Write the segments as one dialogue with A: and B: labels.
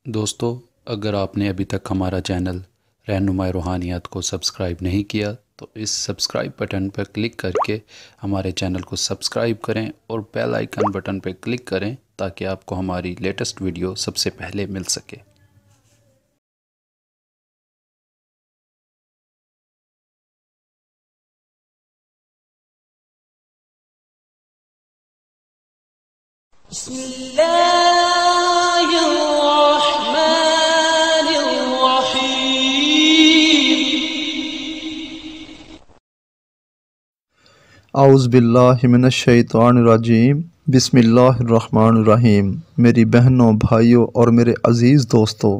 A: دوستو، اگر آپ نے ابھی تک ہمارا چینل رہنمائی روحانیات کو سبسکرائب نہیں کیا تو اس سبسکرائب بٹن پر کلک کر کے ہمارے چینل کو سبسکرائب کریں اور بیل آئیکن بٹن پر کلک کریں تاکہ آپ کو ہماری لیٹسٹ ویڈیو سب سے پہلے مل سکے۔
B: بسم اللہ الرحمن الرحیم۔
C: اعوذ باللہ من الشیطان الرجیم۔ بسم اللہ الرحمن الرحیم۔ میری بہنوں، بھائیوں اور میرے عزیز دوستوں،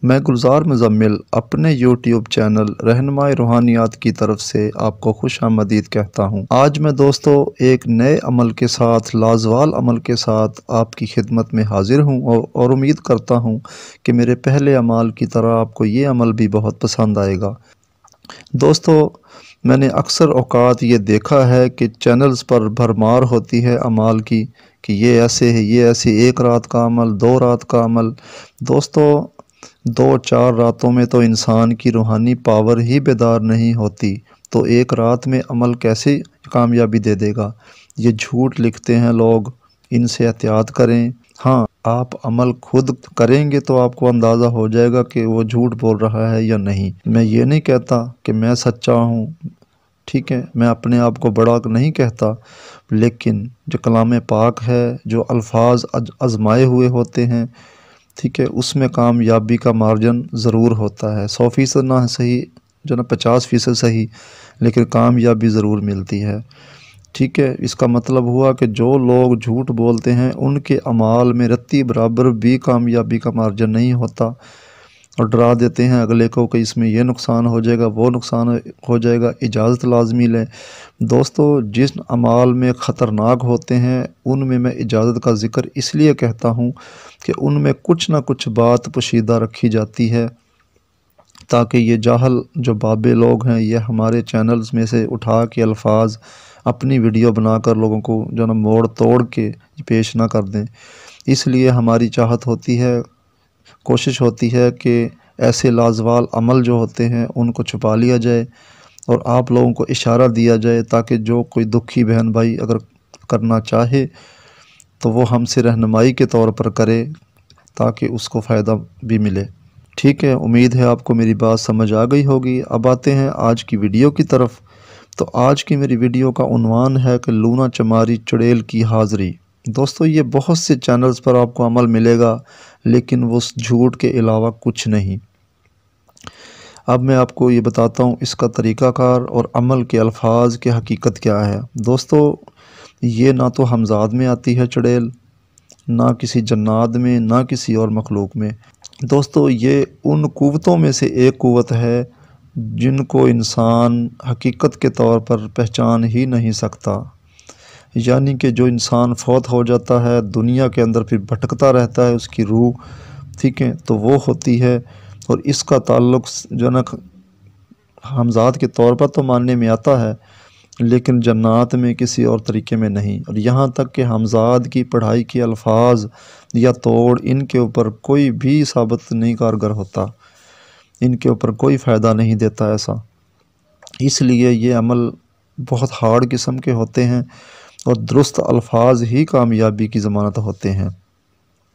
C: میں گلزار مزمل اپنے یوٹیوب چینل رہنمائی روحانیات کی طرف سے آپ کو خوش آمدید کہتا ہوں۔ آج میں دوستو ایک نئے عمل کے ساتھ، لازوال عمل کے ساتھ آپ کی خدمت میں حاضر ہوں اور امید کرتا ہوں کہ میرے پہلے اعمال کی طرح آپ کو یہ عمل بھی بہت پسند آئے گا۔ دوستو، میں نے اکثر اوقات یہ دیکھا ہے کہ چینلز پر بھرمار ہوتی ہے اعمال کی کہ یہ ایسے ہے، یہ ایسی 1 رات کا عمل، 2 رات کا عمل۔ دوستو، 2-4 راتوں میں تو انسان کی روحانی پاور ہی بیدار نہیں ہوتی، تو 1 رات میں عمل کیسے کامیابی دے دے گا؟ یہ جھوٹ لکھتے ہیں لوگ، ان سے احتیاط کریں۔ ہاں، آپ عمل خود کریں گے تو آپ کو اندازہ ہو جائے گا کہ وہ جھوٹ بول رہا ہے یا نہیں۔ میں یہ نہیں کہتا کہ میں سچا ہوں، ٹھیک ہے، میں اپنے آپ کو بڑا نہیں کہتا، لیکن جو کلام پاک ہے، جو الفاظ آزمائے ہوئے ہوتے ہیں، ٹھیک ہے، اس میں کامیابی کا مارجن ضرور ہوتا ہے۔ 100% نہ صحیح، جو نا 50% صحیح، لیکن کامیابی ضرور ملتی ہے، ٹھیک ہے۔ اس کا مطلب ہوا کہ جو لوگ جھوٹ بولتے ہیں ان کے اعمال میں رتی برابر بھی کامیابی کا مارجن نہیں ہوتا، اور ڈرا دیتے ہیں اگلے کو کہ اس میں یہ نقصان ہو جائے گا، وہ نقصان ہو جائے گا، اجازت لازمی لیں۔ دوستو، جس اعمال میں خطرناک ہوتے ہیں ان میں اجازت کا ذکر اس لیے کہتا ہوں کہ ان میں کچھ نہ کچھ بات پوشیدہ رکھی جاتی ہے تاکہ یہ جاہل جو بابے لوگ ہیں یہ ہمارے چینلز میں سے اٹھا کے الفاظ اپنی ویڈیو بنا کر لوگوں کو جو نا موڑ توڑ کے پیش نہ کر دیں۔ اس لیے ہماری چاہت ہوتی ہے، کوشش ہوتی ہے کہ ایسے لازوال عمل جو ہوتے ہیں ان کو چھپا لیا جائے اور آپ لوگوں کو اشارہ دیا جائے تاکہ جو کوئی دکھی بہن بھائی اگر کرنا چاہے تو وہ ہم سے رہنمائی کے طور پر کرے تاکہ اس کو فائدہ بھی ملے، ٹھیک ہے۔ امید ہے آپ کو میری بات سمجھ آ گئی ہوگی۔ اب آتے ہیں آج کی ویڈیو کی طرف۔ تو آج کی میری ویڈیو کا عنوان ہے کہ لونا چماری چڑیل کی حاضری۔ دوستو، یہ بہت سے چینلز پر آپ کو عمل ملے گا لیکن وہ جھوٹ کے علاوہ کچھ نہیں۔ اب میں آپ کو یہ بتاتا ہوں اس کا طریقہ کار اور عمل کے الفاظ کی حقیقت کیا ہے۔ دوستو، یہ نہ تو ہمزاد میں آتی ہے چڑیل، نہ کسی جنات میں، نہ کسی اور مخلوق میں۔ دوستو، یہ ان قوتوں میں سے ایک قوت ہے جن کو انسان حقیقت کے طور پر پہچان ہی نہیں سکتا، یعنی کہ جو انسان فوت ہو جاتا ہے دنیا کے اندر پھر بھٹکتا رہتا ہے اس کی روح، ٹھیک ہے، تو وہ ہوتی ہے، اور اس کا تعلق جو نا ہمزاد کے طور پر تو ماننے میں آتا ہے لیکن جنات میں کسی اور طریقے میں نہیں، اور یہاں تک کہ ہمزاد کی پڑھائی کے الفاظ یا توڑ ان کے اوپر کوئی بھی ثابت نہیں کارگر ہوتا، ان کے اوپر کوئی فائدہ نہیں دیتا ایسا۔ اس لیے یہ عمل بہت ہارڈ قسم کے ہوتے ہیں اور درست الفاظ ہی کامیابی کی ضمانت ہوتے ہیں۔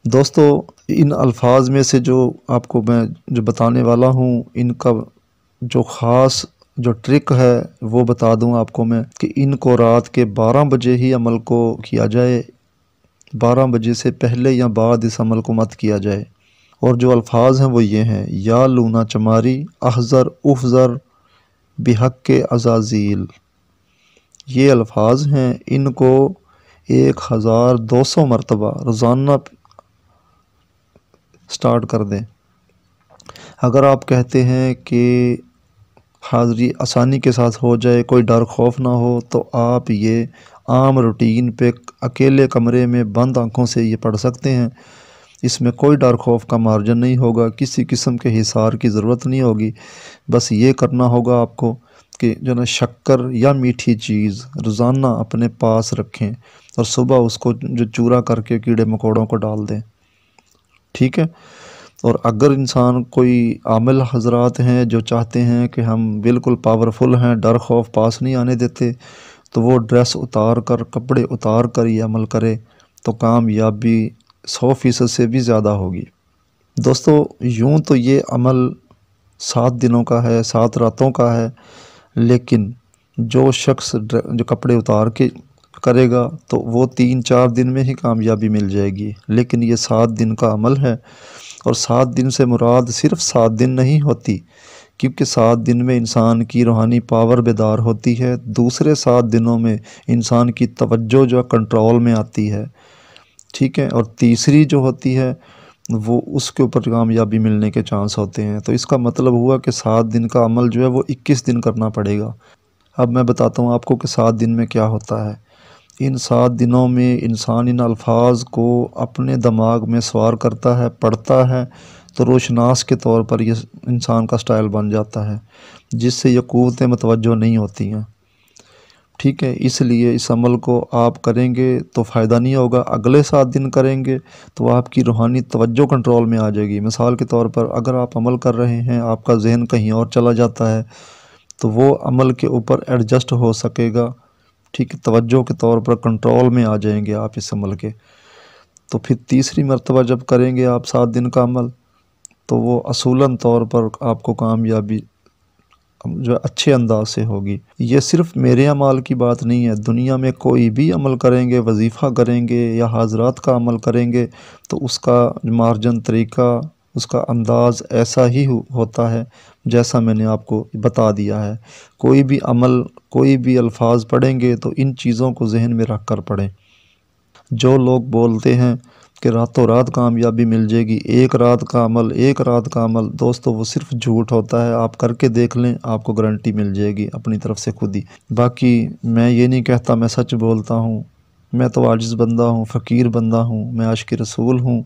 C: دوستو، ان الفاظ میں سے جو آپ کو میں جو بتانے والا ہوں ان کا جو خاص جو ٹرک ہے وہ بتا دوں آپ کو میں کہ ان کو رات کے 12 بجے ہی عمل کو کیا جائے، 12 بجے سے پہلے یا بعد اس عمل کو مت کیا جائے۔ اور جو الفاظ ہیں وہ یہ ہیں: یا لونا چماری احذر افذر بحق عزازیل۔ یہ الفاظ ہیں، ان کو 1200 مرتبہ روزانہ سٹارٹ کر دیں۔ اگر آپ کہتے ہیں کہ حاضری آسانی کے ساتھ ہو جائے، کوئی ڈر خوف نہ ہو، تو آپ یہ عام روٹین پہ اکیلے کمرے میں بند آنکھوں سے یہ پڑھ سکتے ہیں۔ اس میں کوئی ڈر خوف کا مارجن نہیں ہوگا، کسی قسم کے حصار کی ضرورت نہیں ہوگی۔ بس یہ کرنا ہوگا آپ کو کہ جو نا شکر یا میٹھی چیز روزانہ اپنے پاس رکھیں اور صبح اس کو جو چورا کر کے کیڑے مکوڑوں کو ڈال دیں، ٹھیک ہے۔ اور اگر انسان کوئی عامل حضرات ہیں جو چاہتے ہیں کہ ہم بالکل پاورفل ہیں، ڈر خوف پاس نہیں آنے دیتے، تو وہ ڈریس اتار کر، کپڑے اتار کر یہ عمل کرے تو کامیابی 100% سے بھی زیادہ ہوگی۔ دوستو یوں تو یہ عمل 7 دنوں کا ہے، 7 راتوں کا ہے، لیکن جو شخص جو کپڑے اتار کے کرے گا تو وہ 3-4 دن میں ہی کامیابی مل جائے گی، لیکن یہ 7 دن کا عمل ہے۔ اور 7 دن سے مراد صرف 7 دن نہیں ہوتی، کیونکہ 7 دن میں انسان کی روحانی پاور بیدار ہوتی ہے، دوسرے 7 دنوں میں انسان کی توجہ جو کنٹرول میں آتی ہے، ٹھیک ہے، اور تیسری جو ہوتی ہے وہ اس کے اوپر کامیابی ملنے کے چانس ہوتے ہیں۔ تو اس کا مطلب ہوا کہ 7 دن کا عمل جو ہے وہ 21 دن کرنا پڑے گا۔ اب میں بتاتا ہوں آپ کو کہ 7 دن میں کیا ہوتا ہے۔ ان 7 دنوں میں انسان ان الفاظ کو اپنے دماغ میں سوار کرتا ہے، پڑھتا ہے، تو روشناس کے طور پر یہ انسان کا سٹائل بن جاتا ہے، جس سے یہ قوتیں متوجہ نہیں ہوتی ہیں، ٹھیک ہے۔ اس لیے اس عمل کو آپ کریں گے تو فائدہ نہیں ہوگا، اگلے 7 دن کریں گے تو آپ کی روحانی توجہ کنٹرول میں آ جائے گی۔ مثال کے طور پر اگر آپ عمل کر رہے ہیں، آپ کا ذہن کہیں اور چلا جاتا ہے تو وہ عمل کے اوپر ایڈجسٹ ہو سکے گا، ٹھیک ہے، توجہ کے طور پر کنٹرول میں آ جائیں گے آپ اس عمل کے۔ تو پھر تیسری مرتبہ جب کریں گے آپ 7 دن کا عمل تو وہ اصولاً طور پر آپ کو کامیابی جو اچھے انداز سے ہوگی۔ یہ صرف میرے اعمال کی بات نہیں ہے، دنیا میں کوئی بھی عمل کریں گے، وظیفہ کریں گے یا حاضرات کا عمل کریں گے تو اس کا مارجن طریقہ، اس کا انداز ایسا ہی ہوتا ہے جیسا میں نے آپ کو بتا دیا ہے۔ کوئی بھی عمل، کوئی بھی الفاظ پڑھیں گے تو ان چیزوں کو ذہن میں رکھ کر پڑھیں۔ جو لوگ بولتے ہیں کہ راتوں رات کامیابی مل جائے گی، ایک رات کا عمل، ایک رات کا عمل، دوستو وہ صرف جھوٹ ہوتا ہے۔ آپ کر کے دیکھ لیں، آپ کو گارنٹی مل جائے گی اپنی طرف سے خود ہی۔ باقی میں یہ نہیں کہتا میں سچ بولتا ہوں، میں تو عاجز بندہ ہوں، فقیر بندہ ہوں، میں عاشق رسول ہوں،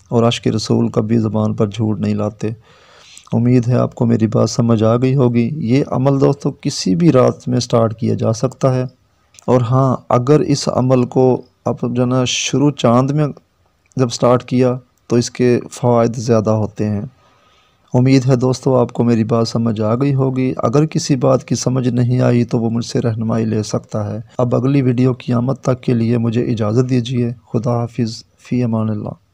C: اور عاشق رسول کبھی زبان پر جھوٹ نہیں لاتے۔ امید ہے آپ کو میری بات سمجھ آ گئی ہوگی۔ یہ عمل دوستو کسی بھی رات میں سٹارٹ کیا جا سکتا ہے، اور ہاں اگر اس عمل کو آپ جو نا شروع چاند میں جب سٹارٹ کیا تو اس کے فوائد زیادہ ہوتے ہیں۔ امید ہے دوستو آپ کو میری بات سمجھ آ گئی ہوگی۔ اگر کسی بات کی سمجھ نہیں آئی تو وہ مجھ سے رہنمائی لے سکتا ہے۔ اب اگلی ویڈیو کی آمد تک کے لیے مجھے اجازت دیجیے۔ خدا حافظ، فی امان اللہ۔